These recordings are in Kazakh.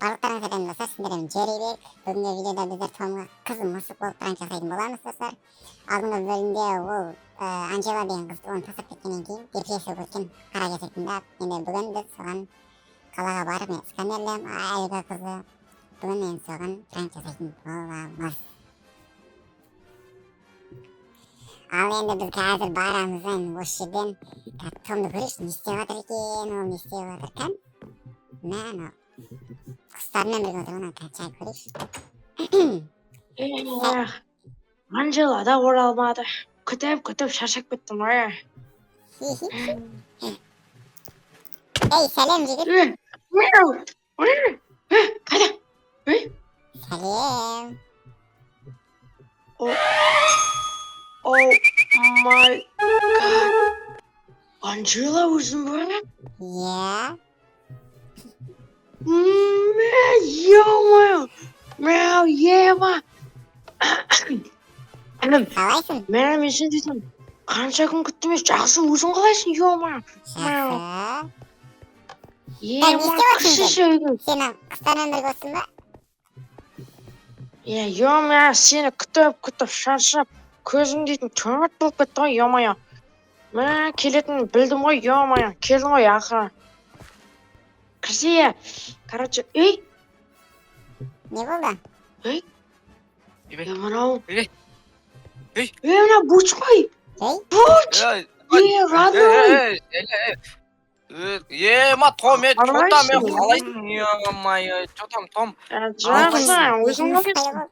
барлықтарыңызға дәм достар, сіздермен Джерри. Бүгінгі видеода біздер Томға қыз мысық болып пранк жасайтын боламыз достар. Алдыңғы бөлімде ол Анжела деген қызды оны тастап кеткеннен кейін депрессия өткен қара кесек тыңдап, енді бүгін біз соған қалаға барып мен сканерлем әлгі қызды бүгін мен соған пранк жасайтын боламыз. Ал енді біз қазір барамыз осы жерден. Томды көрейікші, не істеп жатыр екен, ол не істеп жатыр екен? Мә, құстармен бірге отырған чай көрейікші. Анжела да оралмады. Күтіп шаршап кеттім ғой. Ей, сәлем жігіт. Қайда? Сәлем. Oh my god. Анжела өзің бе? Иә. Ё-моё. Мяу, Ева. Қалайсың? Мен сен дейтін, қанша күн күттім, жақсы өзің қалайсың, ё-моё. Жақсы. Ева, кіші сөйдің. Сені құстармен бірге өттің ба? Ё-моё, сені күтіп шаршап, көзім дейтін төңірт болып кетті ғой, ё-моё. Мен келетін білдім ғой, ё-моё. Келдің ғой ақыры. Кірсе, короче, ей. Не болды? Ей. Мынау. Ей. Мынау буч қой. Буч. Родной. Том, қалайсың? Ё-моё, что там, Том? Жақсы, өзің қалайсың?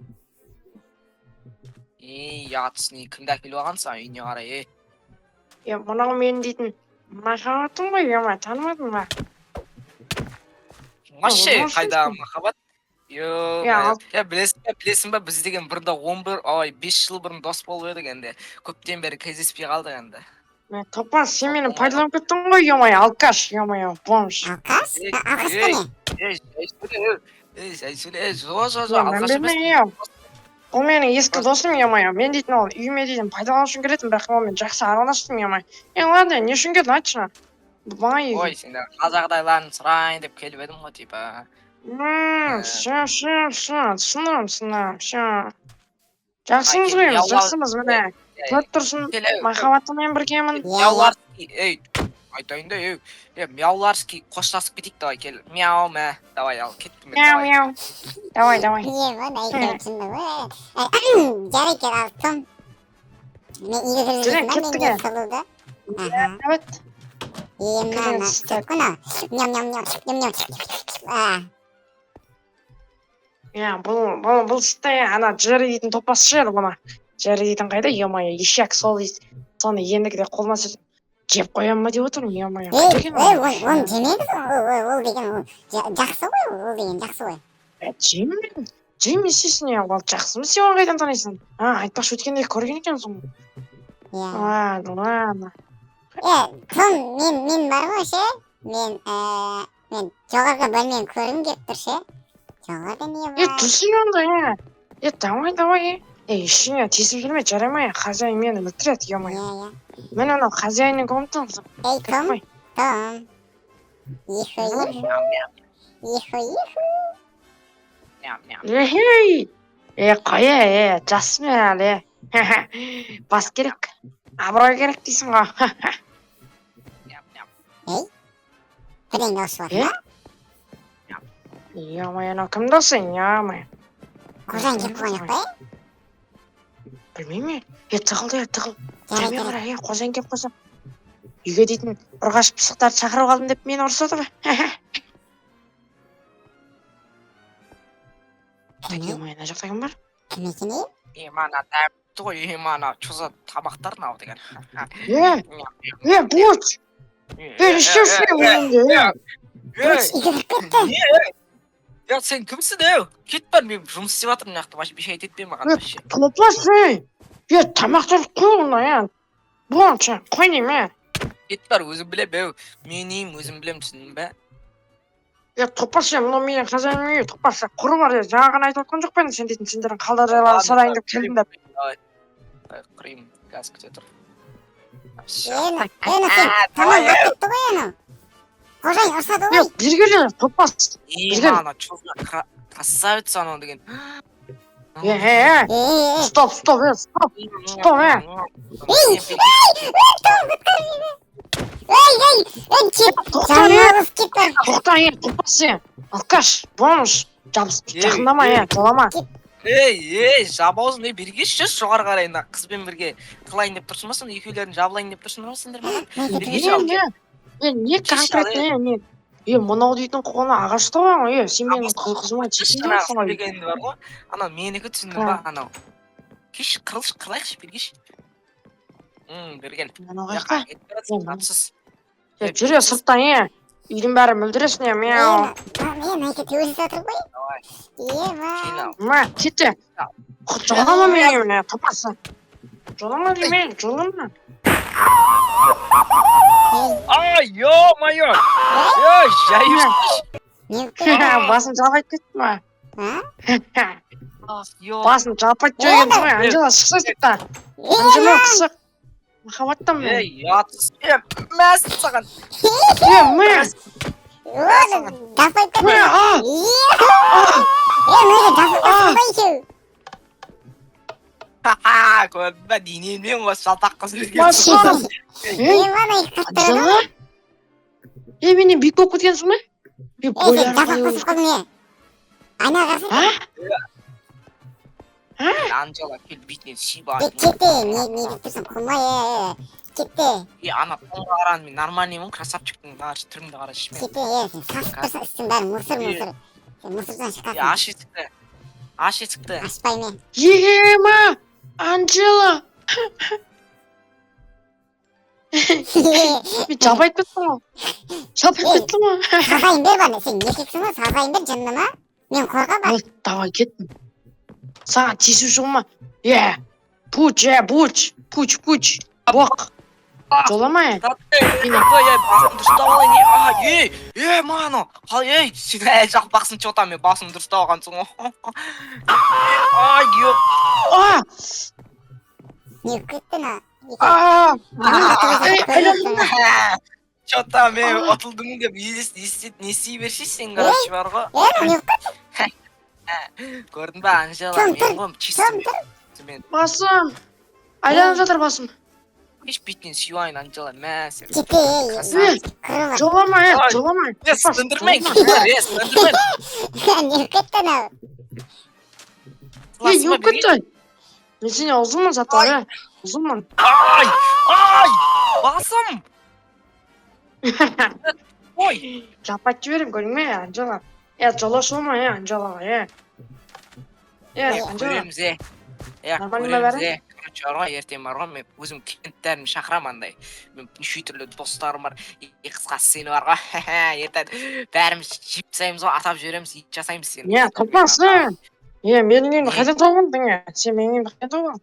Ятсың, кімді әкеліп алғансың үйіне қарай, Мынау мен дейтін, махаббатым ғой, танымадың ба? Вообще, қайда махаббат? Білесің ба, біз деген бұрында 5 жыл бұрын дос болып едік енді. Көптен бері кездеспей қалдық енді. Топас, сен мені пайдаланып кеттің ғой, ё-моё, алкаш, ё-моё, бомж. Алкаш? Алкаш па не? Ол менің ескі досым, ё-моё. Мен дейтін ол үйіме дейтін пайдалану үшін келетін, бірақ онымен жақсы араластым, ё-моё. Ладно, не үшін келдің, айтшы. Ой, сендер қазағдайларын сұрайын деп келіп едім ғой, типа. Түсіндім. Жақсымыз ғой, жақсымыз, міне. Көріп тұрсын, махаббатыммен біргемін. Мяуларский, айтайын да, Мяуларский қоштасып кетейік, давай, кел. Мяу, мә, давай, ал, кеттім. Мяу. Давай. Не болды, айтып жарай кел, ал, Том. Мен үйге кіргізбейсің ба, мен де сұлуды? Evet. Емнана, көкіна. Бұл сітті, ана Джерри дейтін топас шығар бұна. Джерри дейтін қайда, ё-моё, ешек сол дейді. Соны ендігіде қолына сөйтіп жеп қоям ба деп отырмын, ё-моё. Оны жемеді ол деген, жақсы ғой, ол деген жақсы ғой. Жейм есесіне, ол жақсы ма, сен қайдан танисың? Айтпақшы өткенде көрген екенсің. Ладно. Том, мен бар ғой ше, мен жоғарғы бөлмені көргім келіп тұр ше. Жоғарда не бар? Тұрсын онда, давай. Ішіне тесіп жүрме, жарамай, хозяин мені өлтіреді, ё-моё. Мен анау хозяинның комнатамын. Ей, Том. Қоя, жассың әлі. Бас керек, абырой керек дейсің ғой. Ей, бірден досы бар ма? Ё-моё, анау кім досы, ё-моё. Қожайын келіп қойған жоқ па? Білмейме? Тығыл. Жәрме қара, қожайын келіп қойса. Үйге дейтін ұрғаш пысықтарды шақырып қалдым деп мені ұрысады ба? Ё-моё, ана жақта кім бар? Кім екен ей? Мана дәпті ғой, мана чоза тамақтар нау деген. Буч! Ішесің менде. Буч, үйге кіріп кетті. Сен кімсің, кет бар, мен жұмыс істеп жатырмын мына жақта, вообще бешай етпей маған. Топас, тамақтарды қой онда, Буч, қой неме. Кет бар, өзім білем, мен өзім білем, түсіндің бе? Топас, мынау менің хозяиным үй, Топас, құры бар, жаңа ғана айтып отқан жоқ па, сен дейтін сендердің қалдар жайларын сұрайын деп келдім деп. Құрайым, газ күте тұр. Сен тамақ кетті ғой анау. қожайын ұрсады Е, ғой. бері келе, топас. Ей, ана чёрная красавица анау деген. Стоп, стоп, стоп. Кет, Тоқта, жалмауыз кетті. тоқта, топас сен. Алкаш, бомж. Жақындама, жылама. Ей, жабауыз не бері келші, жоғары қарай мына қызбен бірге қылайын деп тұрсың ба, сонда екеулерін жабылайын деп тұрсыңдар ма сендер маған? Не конкретно, не? Мынау дейтін қолына ағашты ғой, сен менің қызыма тисің Жаңағы дейсің ғой. сөйлегенді бар ғой, анау менікі түсіндің ба, анау. Кеш, қырылайықшы, бері келші. Бері кел. Анау қайықта? Атсыз. Жүре сырттан, үйдің бәрі мүлдіресін, мяу. Мен әйке төбесі жатыр ғой. Ма, кетте. Жолама мені, топасы. Жолама деме, жолама. Ай, ё-моё! Жайып. Басын жалпайт кетті ма? Ё. Басын жалпайт жүрген ғой, Анжела шықса кетті. Анжела қысық. Махаббаттан мен. Ей, атсыз. Мәс саған. Мәс. Даспайт та. Мә, Мені даспайт. Ха-ха, көрдің ба, денеммен осы жалтақ қыз жүрген. басым. Мені қаттырды. Анжела? Менен биік болып кеткенсің ме? Даспайт қыз не? Айна қарсы. Анжела, кел бетінен сүйіп Кетті, не деп тұрсың, қылмай, кетті. ана қолға қарағанда мен нормальныймын, красавчиктің түрімді қарашы мен. Кетті, сен сасып тұрсың, үстің бәрі мұсыр. Сен мұсырдан шыққасың. Аш есікті. Аш есікті. Ашпай мен. Ема, Анжела. Мен жабайт кеттім ғой. Жабайт кеттім ғой. Сазайын бер баны, сен еркексің ғой, сазайын бер жынды ма? Мен қорға бар. Давай кеттім. Саған тиісуші болма. Пуч. Боқ. Жолама, Басын дұрыстап алайын. Мано. Ей, сен жалпақсың чота, мен басын дұрыстап алғансың ғой. Ай, Не кетті на? Чота, мен отылдың деп не істей берші сен, короче, бар ғой. Не кетті? Көрдің ба, Анжела, мен ғой, чистым. басым. Айланып жатыр басым. Еш бетінен сүйайын, Анжела, мә, сен. Кетті, қырылы. Жолама. Сындырмайын, Не кетті на? Не кетті? Мен сене ұзынмын заттар, ұзынмын. Ай, басым. Ой. Жапайт жіберем, көрдің ме, Анжела? Жолаш болма, Анжелаға, Анжела. Көреміз, көреміз, короче, бар ғой, ертең бар ғой, мен өзім клиенттерімді шақырамын андай. Мен неше түрлі достарым бар, қысқасы сені бар ғой, ертең бәріміз жеп тастаймыз ғой, атап жібереміз, ет жасаймыз сені. Топас, менің үйімді қайдан тауып сен менің үйімді қайдан тауып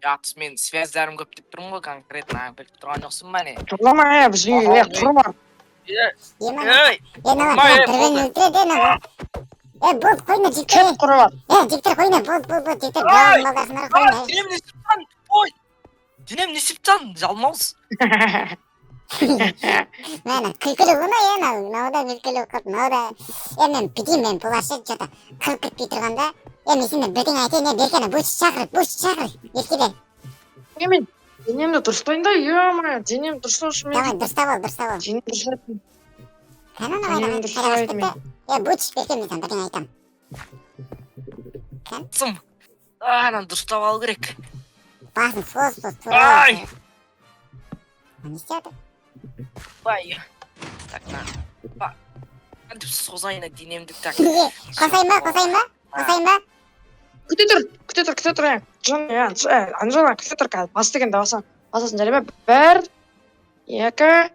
Жатыс, мен связьдарым көп деп тұрмын ғой, конкретно, біліп тұрған жоқсың ба не? Жолама, біздің үйге құры бар. Болды, қойна, жіктер. Кет құры бар. Жіктер қойна, болды, жіктер. Брауын малдасынар қойна. Денем не сыптан, ой! Денем не сыптан, жалмауыз. Мәні, күлкілі бұна, науда күлкілі қып, науда. Мен бітейін, мен бұлашы, жота, қыл күтпей тұрғанда. Мен сені бірден айтайын, беркені, бұш шақыр, еркелер. Мен денемді дұрыстайын да, денем дұрыстаушы мен. Давай, дұрыстап ал. Денем дұрыстайын. Қананы Денем дұрыстайын мен. бұш, беркен мен сен бірден айтам. Сым, анан дұрыстап алу керек. Басын соз, Ай! Не істеді? Ай, так, на. Деп созайын денемді, так. Қосайын ба? Күте тұр. Анжела, күте тұр қазір. Бас дегенде басасын жарай ма? 1, 2,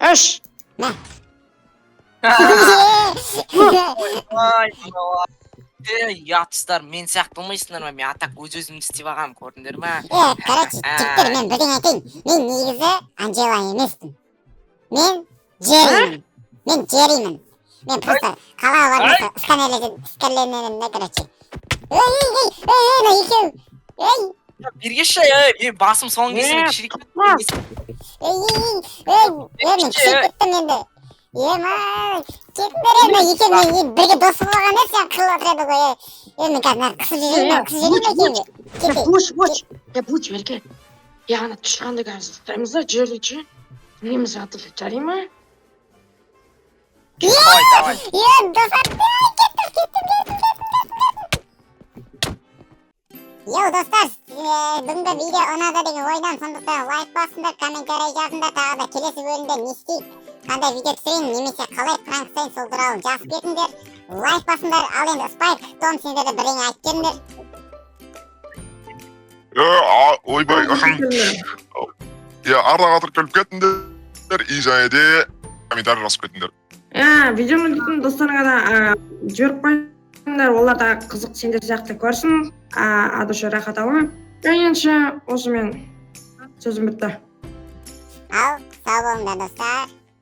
3. Ай, ятыстар, мен сияқты болмайсыңдар ма? Мен атақ өз-өзімді істеп алғам, көрдіңдер ма? Короче, жігіттер, мен бірден айтайын. Мен негізі Анжела емеспін. Мен Джерримін. Мен просто қалаға бармаса сканерлене, короче. На екеу. Бергеші, басым соң кесін кішірек. Мен кішірек кеттім енді. Ема, кетіңдер енді екеуімен бірге дос болған еді сен қылып отырады ғой. Мен қазір мына қысып жүрейін бе? Кетейін. Будь берке. Ана тышқанды қазір ұстаймыз да жерлейші. Неміз атып жарай ма? Давай. Достар, Йоу, достар, бүгінгі видео ұнады деген ойдан, сондықтан лайк басыңдар, комментарий жазыңдар, тағы да келесі бөлімде не істейік, қандай видео түсірейін, немесе қалай пранк жасайын, сол туралы жазып кетіңдер. Лайк басыңдар, ал енді Спайк, Том, сендер де бірдеңе айтып беріңдер. Ойбай, ардақ атырып келіп кетіңдер, и және де комментарий жазып кетіңдер. Видеоны дейтін достарыңа да жіберіп қойыңдар, олар да қызық сендер сияқты көрсін, адушы рахат алма. Енді осы мен сөзім бітті. Ал, сау болыңдар достар.